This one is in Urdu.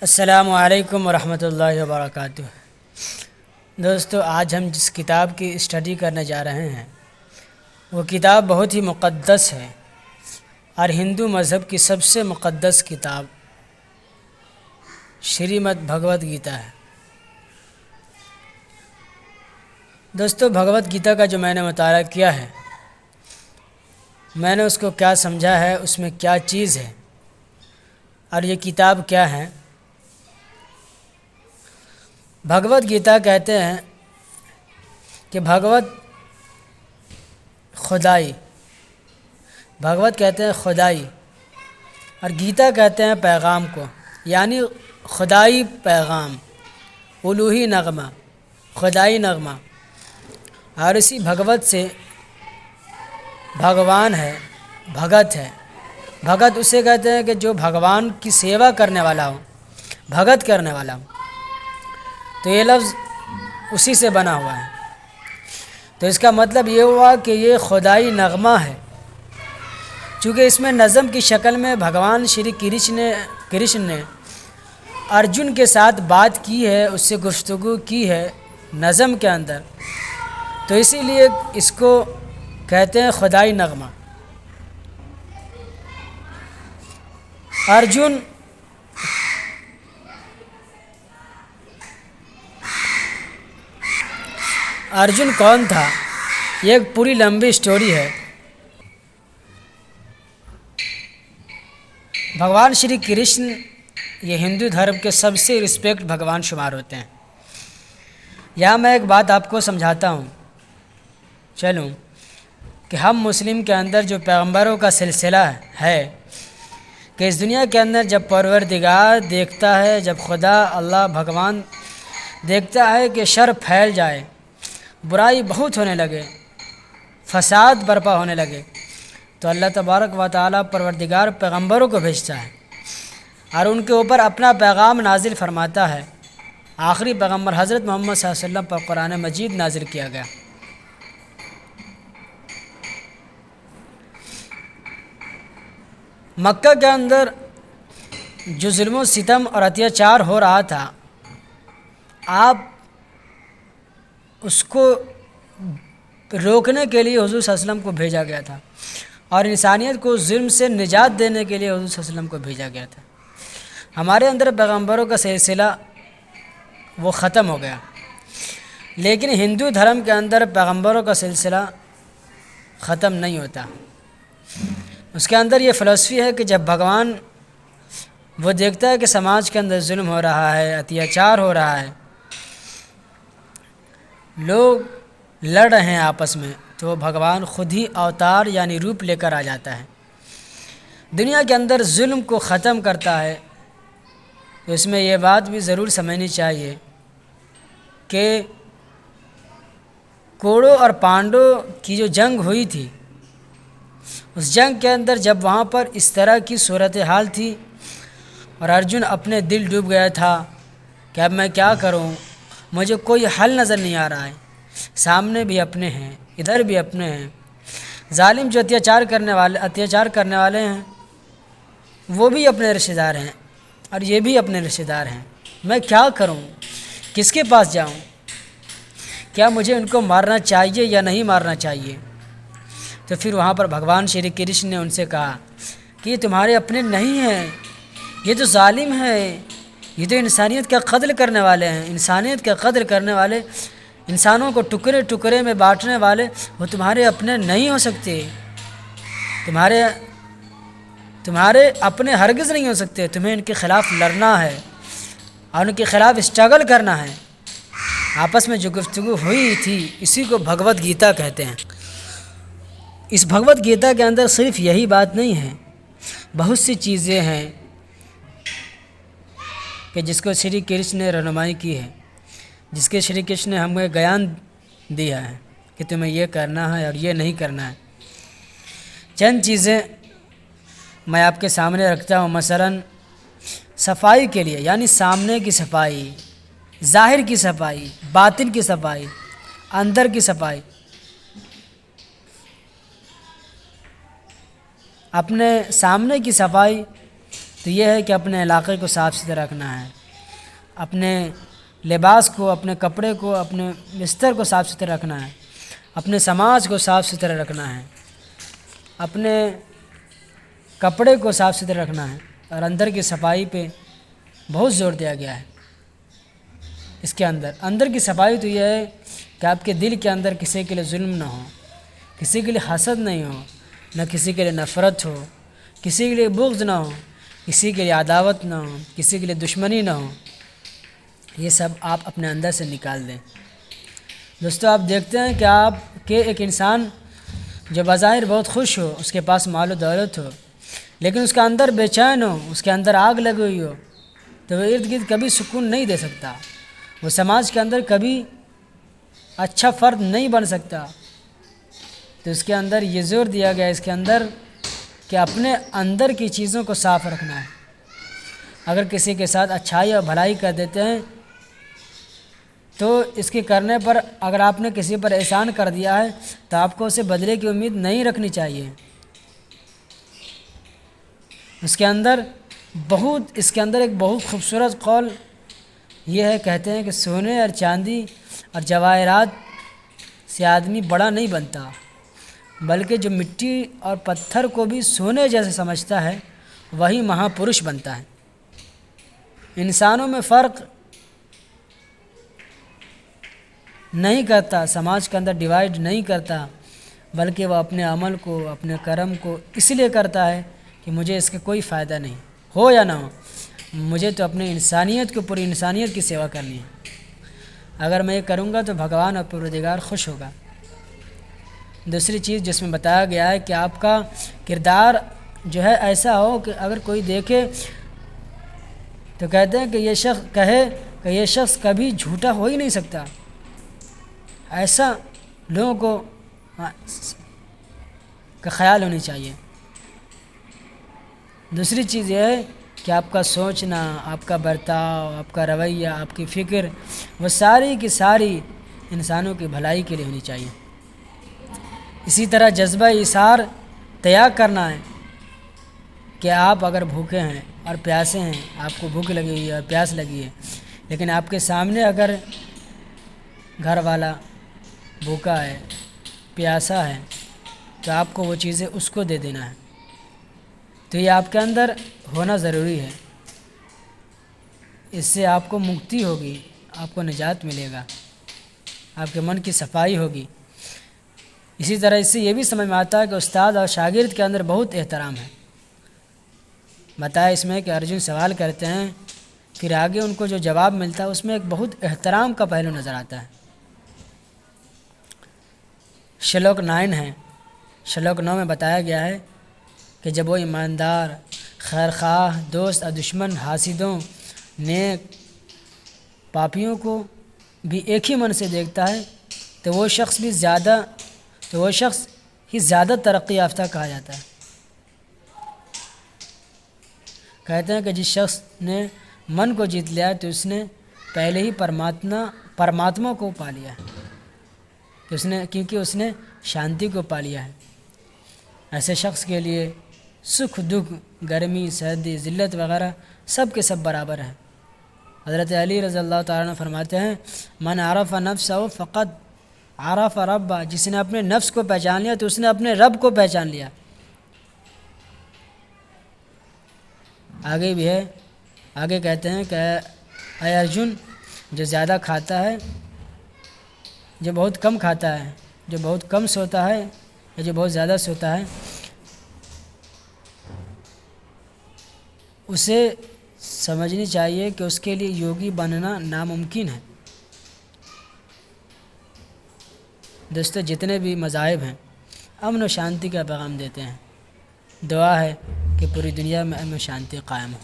السلام علیکم ورحمۃ اللہ وبرکاتہ۔ دوستو، آج ہم جس کتاب کی اسٹڈی کرنے جا رہے ہیں وہ کتاب بہت ہی مقدس ہے اور ہندو مذہب کی سب سے مقدس کتاب شریمد بھگوت گیتا ہے۔ دوستو، بھگوت گیتا کا جو میں نے مطالعہ کیا ہے، میں نے اس کو کیا سمجھا ہے، اس میں کیا چیز ہے اور یہ کتاب کیا ہے۔ بھگوت گیتا کہتے ہیں کہ بھگوت خدائی، بھگوت کہتے ہیں خدائی، اور گیتا کہتے ہیں پیغام کو، یعنی خدائی پیغام، الوہی نغمہ، خدائی نغمہ۔ اور اسی بھگوت سے بھگوان ہے، بھگت ہے۔ بھگت اسے کہتے ہیں کہ جو بھگوان کی سیوا کرنے والا ہو، بھگت کرنے والا ہو، تو یہ لفظ اسی سے بنا ہوا ہے۔ تو اس کا مطلب یہ ہوا کہ یہ خدائی نغمہ ہے، چونکہ اس میں نظم کی شکل میں بھگوان شری کرشن نے ارجن کے ساتھ بات کی ہے، اس سے گفتگو کی ہے نظم کے اندر، تو اسی لیے اس کو کہتے ہیں خدائی نغمہ۔ ارجن کون تھا؟ یہ ایک پوری لمبی سٹوری ہے۔ بھگوان شری کرشن یہ ہندو دھرم کے سب سے رسپیکٹ بھگوان شمار ہوتے ہیں۔ یہاں میں ایک بات آپ کو سمجھاتا ہوں چلوں کہ ہم مسلم کے اندر جو پیغمبروں کا سلسلہ ہے کہ اس دنیا کے اندر جب پروردگار دیکھتا ہے، جب خدا اللہ بھگوان دیکھتا ہے کہ شر پھیل جائے، برائی بہت ہونے لگے، فساد برپا ہونے لگے، تو اللہ تبارک و تعالیٰ پروردگار پیغمبروں کو بھیجتا ہے اور ان کے اوپر اپنا پیغام نازل فرماتا ہے۔ آخری پیغمبر حضرت محمد صلی اللہ علیہ وسلم پر قرآن مجید نازل کیا گیا۔ مکہ کے اندر جو ظلم و ستم اور اتیاچار ہو رہا تھا، آپ اس کو روکنے کے لیے حضور صلی اللہ علیہ وسلم کو بھیجا گیا تھا اور انسانیت کو ظلم سے نجات دینے کے لیے حضور صلی اللہ علیہ وسلم کو بھیجا گیا تھا۔ ہمارے اندر پیغمبروں کا سلسلہ وہ ختم ہو گیا، لیکن ہندو دھرم کے اندر پیغمبروں کا سلسلہ ختم نہیں ہوتا۔ اس کے اندر یہ فلسفی ہے کہ جب بھگوان وہ دیکھتا ہے کہ سماج کے اندر ظلم ہو رہا ہے، اتیاچار ہو رہا ہے، لوگ لڑ رہے ہیں آپس میں، تو بھگوان خود ہی اوتار یعنی روپ لے کر آ جاتا ہے، دنیا کے اندر ظلم کو ختم کرتا ہے۔ تو اس میں یہ بات بھی ضرور سمجھنی چاہیے کہ کوڑو اور پانڈو کی جو جنگ ہوئی تھی، اس جنگ کے اندر جب وہاں پر اس طرح کی صورتحال تھی اور ارجن اپنے دل ڈوب گیا تھا کہ اب میں کیا کروں، مجھے کوئی حل نظر نہیں آ رہا ہے، سامنے بھی اپنے ہیں، ادھر بھی اپنے ہیں، ظالم جو اتیاچار کرنے والے ہیں وہ بھی اپنے رشتہ دار ہیں اور یہ بھی اپنے رشتہ دار ہیں، میں کیا کروں، کس کے پاس جاؤں، کیا مجھے ان کو مارنا چاہیے یا نہیں مارنا چاہیے؟ تو پھر وہاں پر بھگوان شری کرشن نے ان سے کہا کہ یہ تمہارے اپنے نہیں ہیں، یہ تو ظالم ہیں، یہ تو انسانیت کا قتل کرنے والے ہیں، انسانیت کا قتل کرنے والے، انسانوں کو ٹکڑے ٹکڑے میں بانٹنے والے، وہ تمہارے اپنے نہیں ہو سکتے، تمہارے اپنے ہرگز نہیں ہو سکتے، تمہیں ان کے خلاف لڑنا ہے اور ان کے خلاف اسٹرگل کرنا ہے۔ آپس میں جو گفتگو ہوئی تھی اسی کو بھگوت گیتا کہتے ہیں۔ اس بھگوت گیتا کے اندر صرف یہی بات نہیں ہے، بہت سی چیزیں ہیں کہ جس کو شری کرشن نے رہنمائی کی ہے، جس کے شری کرشن نے ہمیں گیان دیا ہے کہ تمہیں یہ کرنا ہے اور یہ نہیں کرنا ہے۔ چند چیزیں میں آپ کے سامنے رکھتا ہوں، مثلاً صفائی کے لیے، یعنی سامنے کی صفائی، ظاہر کی صفائی، باطن کی صفائی، اندر کی صفائی۔ اپنے سامنے کی صفائی تو یہ ہے کہ اپنے علاقے کو صاف ستھرا رکھنا ہے، اپنے لباس کو، اپنے کپڑے کو، اپنے بستر کو صاف ستھرا رکھنا ہے، اپنے سماج کو صاف ستھرا رکھنا ہے، اپنے کپڑے کو صاف ستھرا رکھنا ہے، اور اندر کی صفائی پہ بہت زور دیا گیا ہے۔ اس کے اندر کی صفائی تو یہ ہے کہ آپ کے دل کے اندر کسی کے لیے ظلم نہ ہو، کسی کے لیے حسد نہیں ہو، نہ کسی کے لیے نفرت ہو، کسی کے لیے بغض نہ ہو، کسی کے لیے عداوت نہ ہو، کسی کے لیے دشمنی نہ ہو۔ یہ سب آپ اپنے اندر سے نکال دیں۔ دوستو، آپ دیکھتے ہیں کہ آپ کے ایک انسان جو بظاہر بہت خوش ہو، اس کے پاس مال و دولت ہو، لیکن اس کا اندر بے چین ہو، اس کے اندر آگ لگی ہوئی ہو، تو وہ ارد گرد کبھی سکون نہیں دے سکتا، وہ سماج کے اندر کبھی اچھا فرد نہیں بن سکتا۔ تو اس کے اندر یہ زور دیا گیا اس کے اندر کہ اپنے اندر کی چیزوں کو صاف رکھنا ہے۔ اگر کسی کے ساتھ اچھائی اور بھلائی کر دیتے ہیں تو اس کے کرنے پر، اگر آپ نے کسی پر احسان کر دیا ہے تو آپ کو اسے بدلے کی امید نہیں رکھنی چاہیے۔ اس کے اندر ایک بہت خوبصورت قول یہ ہے، کہتے ہیں کہ سونے اور چاندی اور جواہرات سے آدمی بڑا نہیں بنتا، بلکہ جو مٹی اور پتھر کو بھی سونے جیسے سمجھتا ہے وہی مہا پرش بنتا ہے۔ انسانوں میں فرق نہیں کرتا، سماج کے اندر ڈیوائیڈ نہیں کرتا، بلکہ وہ اپنے عمل کو، اپنے کرم کو اس لیے کرتا ہے کہ مجھے اس کا کوئی فائدہ نہیں ہو یا نہ ہو، مجھے تو اپنے انسانیت کو، پوری انسانیت کی سیوا کرنی ہے۔ اگر میں یہ کروں گا تو بھگوان اور پروردگار خوش ہوگا۔ دوسری چیز جس میں بتایا گیا ہے کہ آپ کا کردار جو ہے ایسا ہو کہ اگر کوئی دیکھے تو کہتے ہیں کہ یہ شخص کبھی جھوٹا ہو ہی نہیں سکتا، ایسا لوگوں کو کا خیال ہونی چاہیے۔ دوسری چیز یہ ہے کہ آپ کا سوچنا، آپ کا برتاؤ، آپ کا رویہ، آپ کی فکر، وہ ساری کی ساری انسانوں کی بھلائی کے لیے ہونی چاہیے۔ اسی طرح جذبہ ایثار تیاگ کرنا ہے کہ آپ اگر بھوکے ہیں اور پیاسے ہیں، آپ کو بھوک لگی ہوئی ہے اور پیاس لگی ہے، لیکن آپ کے سامنے اگر گھر والا بھوکا ہے، پیاسا ہے، تو آپ کو وہ چیزیں اس کو دے دینا ہے۔ تو یہ آپ کے اندر ہونا ضروری ہے، اس سے آپ کو مکتی ہوگی، آپ کو نجات ملے گا، آپ کے من کی صفائی ہوگی۔ اسی طرح اس سے یہ بھی سمجھ میں آتا ہے کہ استاد اور شاگرد کے اندر بہت احترام ہے۔ بتایا اس میں کہ ارجن سوال کرتے ہیں، پھر آگے ان کو جو جواب ملتا ہے اس میں ایک بہت احترام کا پہلو نظر آتا ہے۔ شلوک 9 ہے، شلوک 9 میں بتایا گیا ہے کہ جب وہ ایماندار، خیرخواہ، دوست اور دشمن، حاسدوں، نیک، پاپیوں کو بھی ایک ہی من سے دیکھتا ہے تو وہ شخص ہی زیادہ ترقی یافتہ کہا جاتا ہے۔ کہتے ہیں کہ جس شخص نے من کو جیت لیا تو اس نے پہلے ہی پرماتما کو پا لیا ہے، کیونکہ اس نے شانتی کو پا لیا ہے۔ ایسے شخص کے لیے سکھ، دکھ، گرمی، سردی، ذلت وغیرہ سب کے سب برابر ہیں۔ حضرت علی رضی اللہ تعالیٰ عنہ فرماتے ہیں، من عرف نفسہ فقد عرف ربہ، جس نے اپنے نفس کو پہچان لیا تو اس نے اپنے رب کو پہچان لیا۔ آگے بھی ہے، آگے کہتے ہیں کہ اے ارجن، جو زیادہ کھاتا ہے، جو بہت کم کھاتا ہے، جو بہت کم سوتا ہے یا جو بہت زیادہ سوتا ہے، اسے سمجھنی چاہیے کہ اس کے لیے یوگی بننا ناممکن ہے۔ دوستو، جتنے بھی مذاہب ہیں امن و شانتی کا پیغام دیتے ہیں۔ دعا ہے کہ پوری دنیا میں امن و شانتی قائم ہو۔